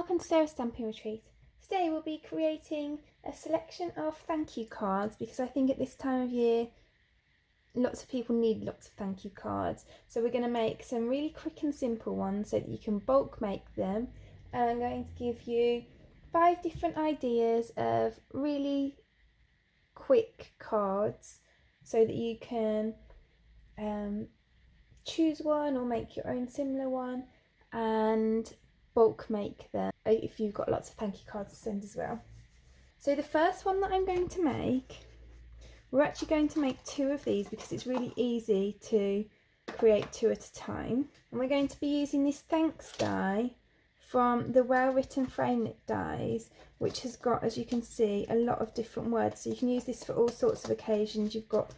welcome to Sarah's Stamping Retreat. Today we'll be creating a selection of thank you cards because I think at this time of year lots of people need lots of thank you cards. So we're going to make some really quick and simple ones so that you can bulk make them, and I'm going to give you 5 different ideas of really quick cards so that you can choose one or make your own similar one and bulk make them if you've got lots of thank you cards to send as well. So the first one that I'm going to make, we're actually going to make 2 of these because it's really easy to create 2 at a time, and we're going to be using this thanks die from the Well Written Frame Knit dies, which has got, as you can see, a lot of different words, so you can use this for all sorts of occasions. You've got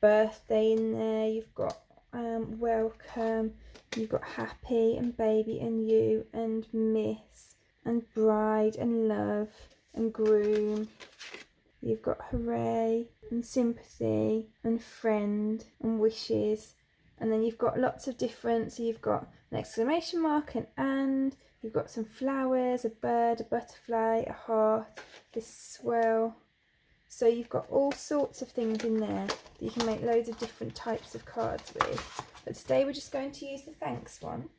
birthday in there, you've got welcome, you've got happy and baby and you and miss and bride and love and groom. You've got hooray and sympathy and friend and wishes, and then you've got lots of different, so you've got an exclamation mark, an and, you've got some flowers, a bird, a butterfly, a heart, this swirl. So you've got all sorts of things in there that you can make loads of different types of cards with. But today we're just going to use the thanks one.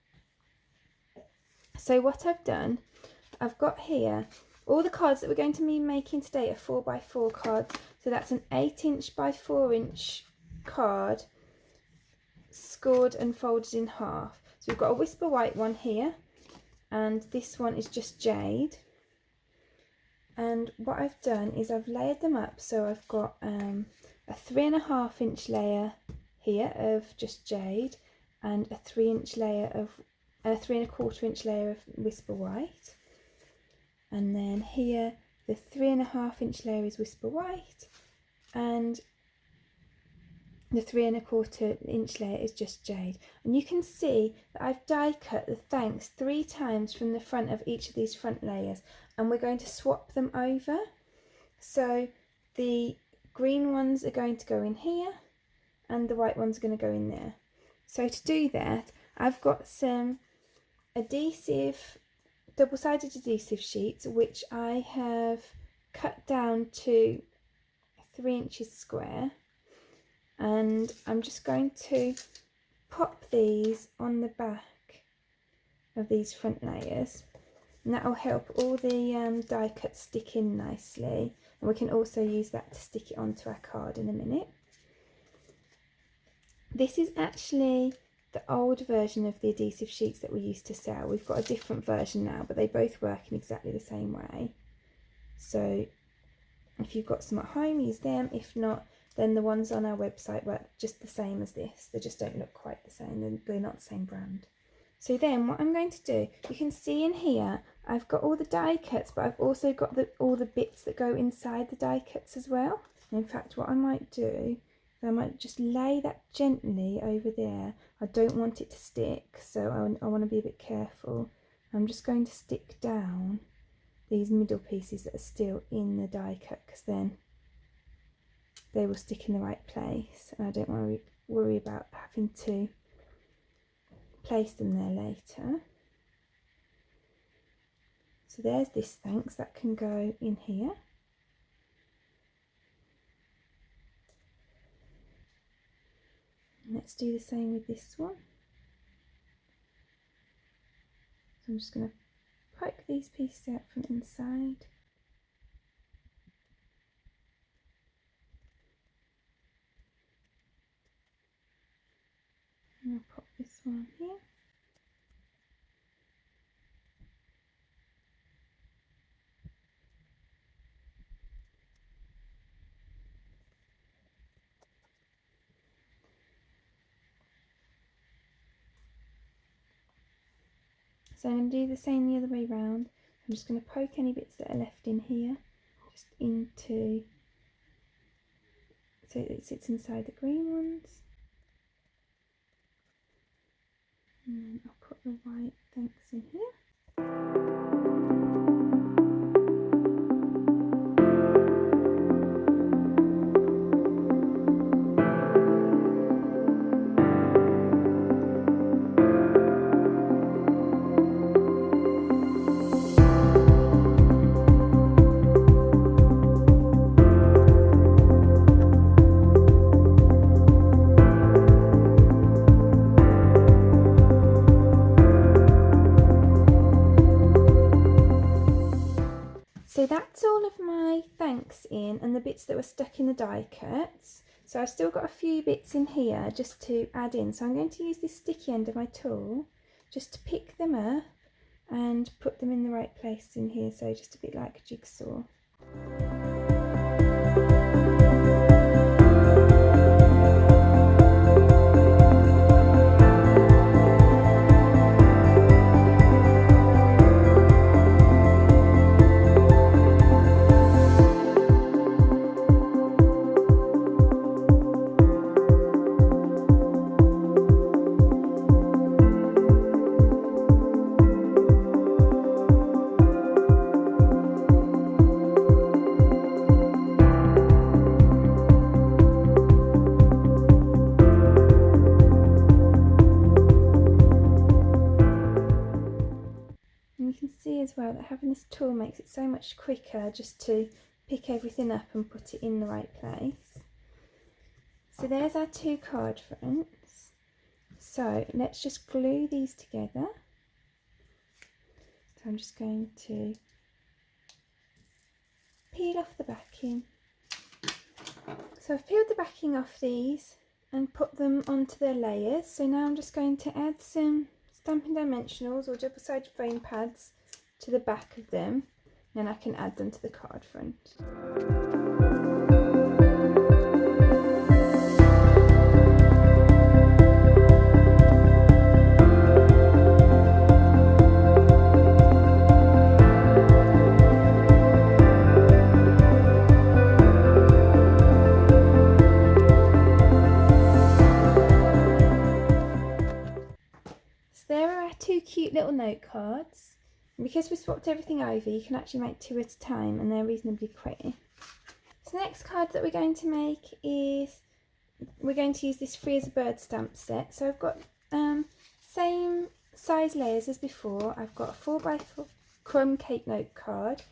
So what I've done, I've got here, all the cards that we're going to be making today are 4x4 cards. So that's an 8" by 4" card, scored and folded in half. So we've got a Whisper White one here, and this one is just jade. And what I've done is I've layered them up, so I've got a 3.5" layer here of just jade, and a 3" layer of a 3¼ layer of Whisper White, and then here the 3.5" layer is Whisper White, and the 3¼ layer is just jade. And you can see that I've die cut the thanks 3 times from the front of each of these front layers, and we're going to swap them over. So the green ones are going to go in here and the white ones are going to go in there. So to do that, I've got some adhesive, double-sided adhesive sheets, which I have cut down to 3 inches square, and I'm just going to pop these on the back of these front layers, and that will help all the die cuts stick in nicely, and we can also use that to stick it onto our card in a minute. This is actually the old version of the adhesive sheets that we used to sell. We've got a different version now, but they both work in exactly the same way. So if you've got some at home, use them. If not, then the ones on our website work just the same as this. They just don't look quite the same. They're not the same brand. So then what I'm going to do, you can see in here, I've got all the die cuts, but I've also got all the bits that go inside the die cuts as well. And in fact, what I might do, I might just lay that gently over there. I don't want it to stick, so I want to be a bit careful. I'm just going to stick down these middle pieces that are still in the die cut, because then they will stick in the right place, and I don't want to worry about having to place them there later. So there's this thanks that can go in here. Let's do the same with this one. So I'm just going to poke these pieces out from inside. And I'll pop this one here. So I'm going to do the same the other way round. I'm just going to poke any bits that are left in here, just into, so it sits inside the green ones. And then I'll put the white thanks in here. that's all of my thanks in and the bits that were stuck in the die cuts. So I've still got a few bits in here just to add in. So I'm going to use this sticky end of my tool just to pick them up and put them in the right place in here. So just a bit like a jigsaw. And you can see as well that having this tool makes it so much quicker just to pick everything up and put it in the right place. So there's our two card fronts. So let's just glue these together. So I'm just going to peel off the backing. So I've peeled the backing off these and put them onto their layers. So now I'm just going to add some Stampin' Dimensionals or double-sided foam pads to the back of them, and then I can add them to the card front. There are our two cute little note cards. And because we swapped everything over, you can actually make two at a time and they're reasonably quick. So the next card that we're going to make is, we're going to use this Free as a Bird stamp set. So I've got same size layers as before. I've got a 4x4 crumb cake note card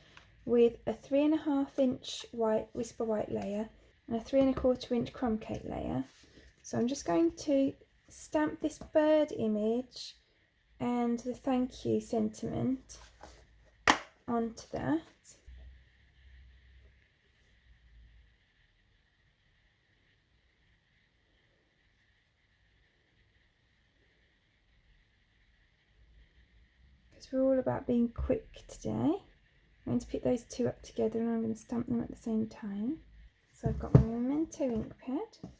with a 3.5 inch white whisper white layer and a 3.25 inch crumb cake layer. So I'm just going to stamp this bird image and the thank you sentiment onto that. Because we're all about being quick today. I'm going to pick those two up together and I'm going to stamp them at the same time. So I've got my Memento ink pad.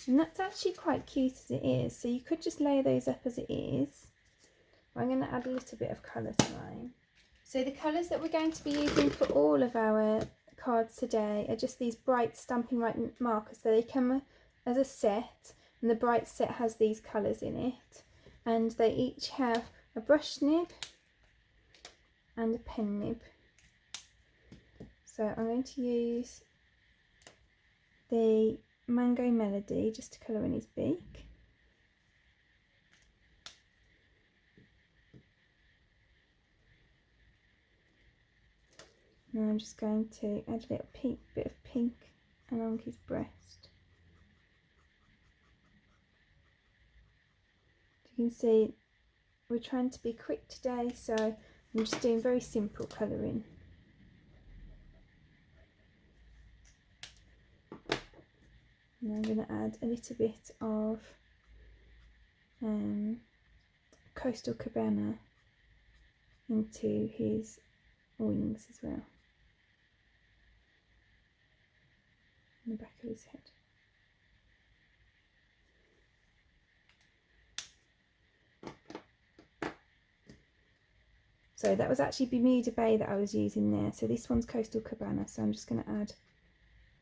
And that's actually quite cute as it is, so you could just layer those up as it is. I'm going to add a little bit of colour to mine. So the colours that we're going to be using for all of our cards today are just these bright Stampin' Right markers. So they come as a set, and the bright set has these colours in it. And they each have a brush nib and a pen nib. So I'm going to use the Mango Melody just to colour in his beak. Now I'm just going to add a little bit of pink along his breast. You can see we're trying to be quick today, so I'm just doing very simple colouring. And I'm going to add a little bit of Coastal Cabana into his wings as well, on the back of his head. So that was actually Bermuda Bay that I was using there. So this one's Coastal Cabana, so I'm just going to add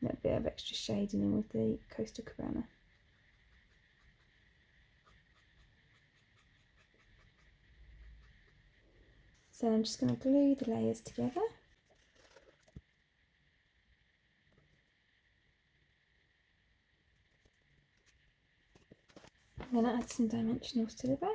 a little bit of extra shading in with the Coastal Cabana. So I'm just going to glue the layers together. I'm going to add some dimensionals to the back.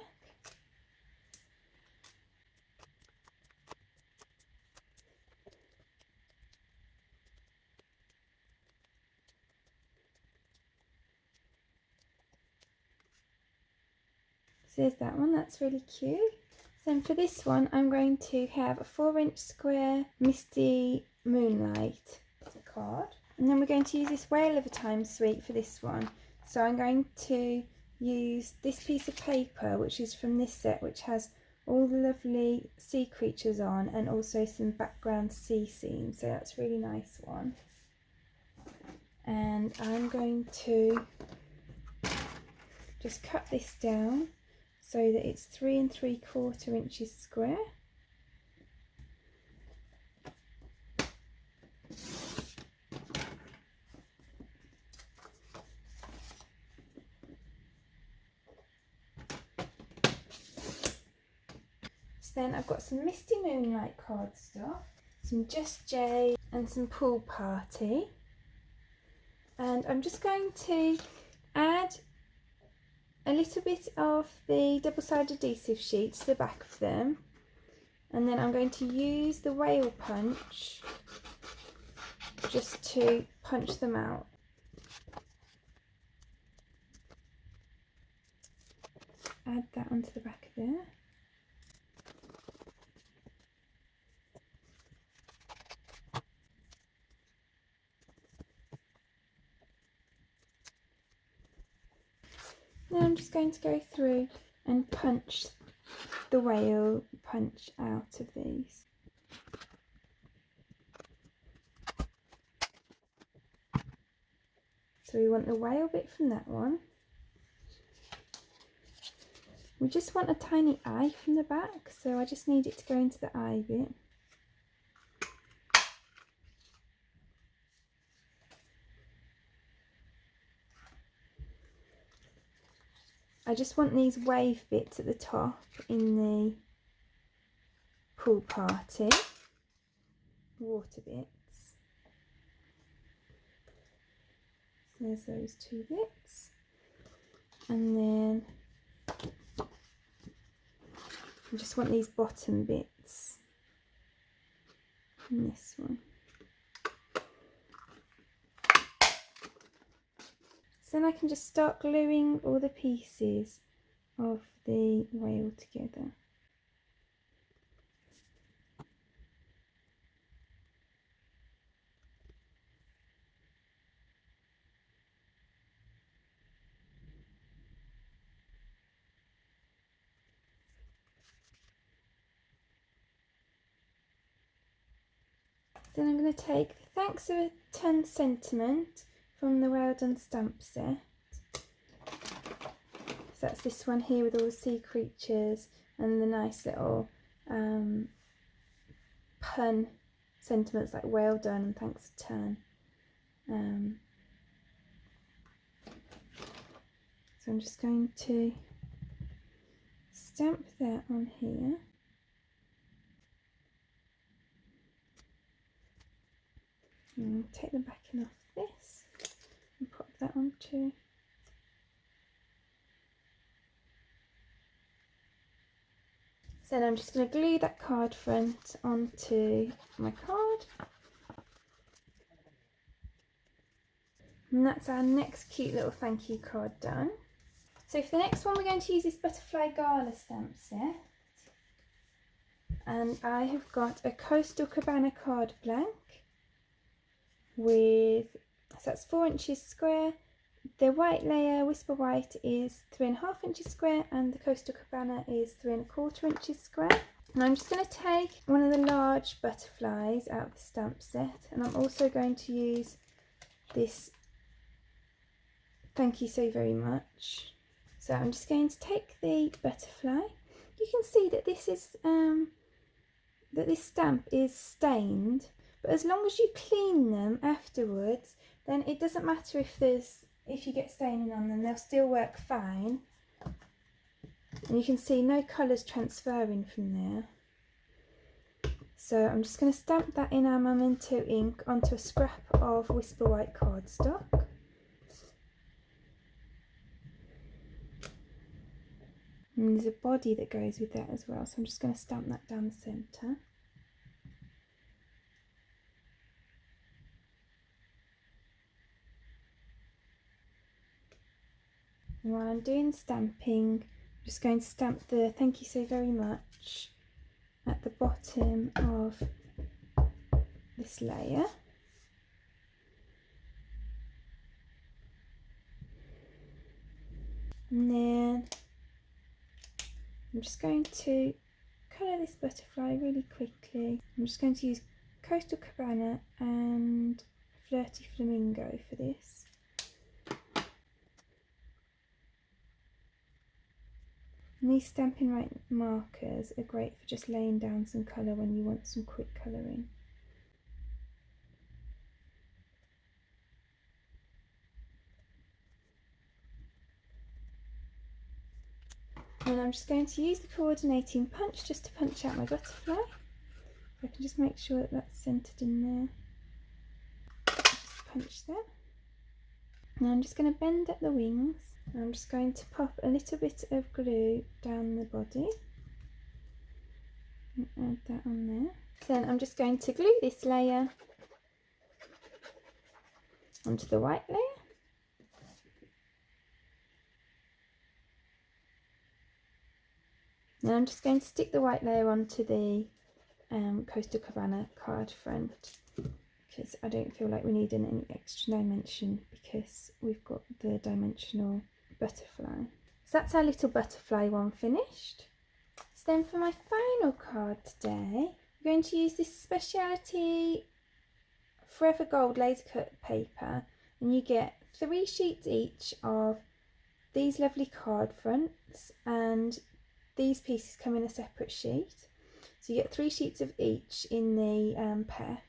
So there's that one, that's really cute. Then for this one, I'm going to have a 4-inch square Misty Moonlight card. And then we're going to use this Whale of a Time suite for this one. So I'm going to use this piece of paper, which is from this set, which has all the lovely sea creatures on and also some background sea scenes. So that's a really nice one. And I'm going to just cut this down so that it's 3 3/4 inches square. So then I've got some Misty Moonlight cardstock, some Just J and some Pool Party. And I'm just going to add a little bit of the double-sided adhesive sheet to the back of them, and then I'm going to use the whale punch just to punch them out. Add that onto the back of there. Now I'm just going to go through and punch the whale punch out of these. So we want the whale bit from that one. We just want a tiny eye from the back, so I just need it to go into the eye bit. I just want these wave bits at the top in the Pool Party, water bits. So there's those 2 bits. And then I just want these bottom bits in this one. So then I can just start gluing all the pieces of the whale together. Then I'm going to take the Thanks of a Ton sentiment from the Well Done stamp set. So that's this one here with all the sea creatures and the nice little pun sentiments like well done and thanks a ton. So I'm just going to stamp that on here. And take the backing off this and pop that onto. So then I'm just going to glue that card front onto my card. And that's our next cute little thank you card done. So for the next one we're going to use this Butterfly Gala stamp set. And I have got a Coastal Cabana card blank with, so that's 4 inches square. The white layer, Whisper White, is 3.5 inches square and the Coastal Cabana is 3.25 inches square. And I'm just going to take one of the large butterflies out of the stamp set, and I'm also going to use this Thank You So Very Much. So I'm just going to take the butterfly. You can see that this is that this stamp is stained, but as long as you clean them afterwards, then it doesn't matter if you get staining on them, they'll still work fine. And you can see no colours transferring from there. So I'm just going to stamp that in our Mum & 2 ink onto a scrap of Whisper White cardstock. And there's a body that goes with that as well, so I'm just going to stamp that down the centre. And while I'm doing stamping, just going to stamp the thank you so very much at the bottom of this layer. And then I'm just going to colour this butterfly really quickly. I'm just going to use Coastal Cabana and Flirty Flamingo for this. And these Stampin' Right markers are great for just laying down some colour when you want some quick colouring. And I'm just going to use the coordinating punch just to punch out my butterfly. I can just make sure that that's centred in there. Just punch that. Now I'm just going to bend at the wings. And I'm just going to pop a little bit of glue down the body. And add that on there. Then I'm just going to glue this layer onto the white layer. Now I'm just going to stick the white layer onto the Coastal Cabana card front, because I don't feel like we need any extra dimension because we've got the dimensional butterfly. So that's our little butterfly one finished. So then for my final card today, I'm going to use this Speciality Forever Gold laser cut paper, and you get 3 sheets each of these lovely card fronts, and these pieces come in a separate sheet. So you get 3 sheets of each in the pack.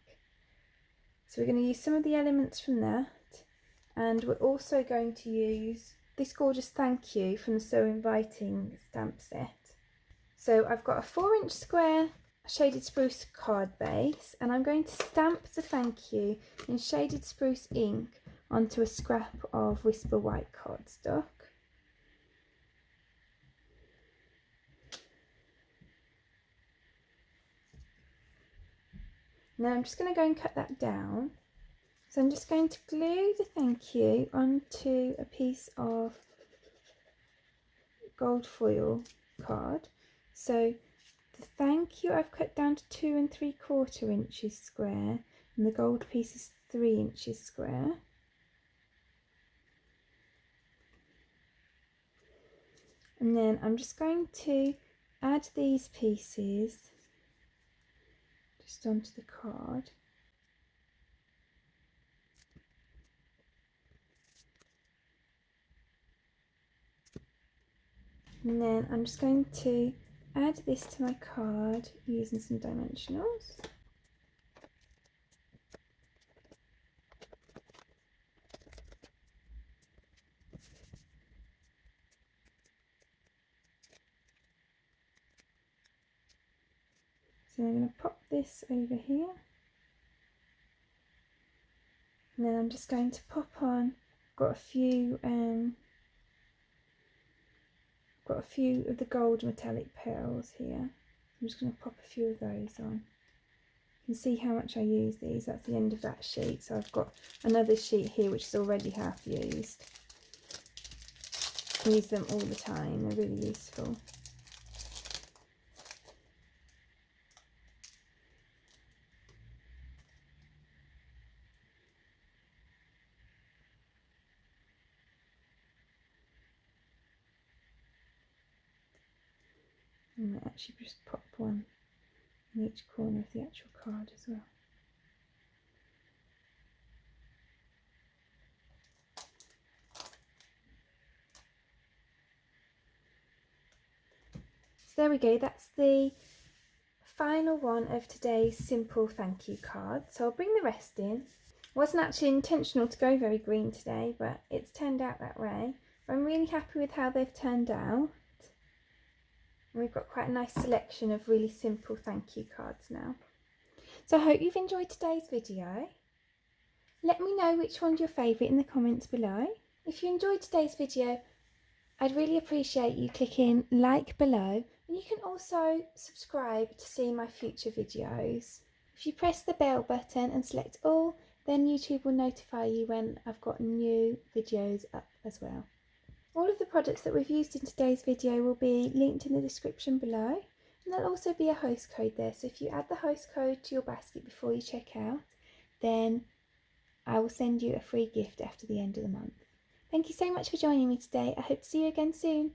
So we're going to use some of the elements from that, and we're also going to use this gorgeous thank you from the So Inviting stamp set. So I've got a 4-inch square shaded spruce card base, and I'm going to stamp the thank you in shaded spruce ink onto a scrap of Whisper white cardstock. Now I'm just going to go and cut that down. So I'm just going to glue the thank you onto a piece of gold foil card. So the thank you I've cut down to 2 3/4 inches square, and the gold piece is 3 inches square. And then I'm just going to add these pieces just onto the card. And then I'm just going to add this to my card using some dimensionals. So I'm going to pop this over here. And then I'm just going to pop on, got a few of the gold metallic pearls here. I'm just going to pop a few of those on. You can see how much I use these. That's the end of that sheet. So I've got another sheet here which is already half used. I use them all the time. They're really useful. I might actually just pop one in each corner of the actual card as well. So there we go, that's the final one of today's simple thank you card. So I'll bring the rest in. It wasn't actually intentional to go very green today, but it's turned out that way. I'm really happy with how they've turned out. And we've got quite a nice selection of really simple thank you cards now. So I hope you've enjoyed today's video. Let me know which one's your favourite in the comments below. If you enjoyed today's video, I'd really appreciate you clicking like below, and you can also subscribe to see my future videos. If you press the bell button and select all, then YouTube will notify you when I've got new videos up as well. All of the products that we've used in today's video will be linked in the description below, and there'll also be a host code there, so if you add the host code to your basket before you check out, then I will send you a free gift after the end of the month. Thank you so much for joining me today. I hope to see you again soon.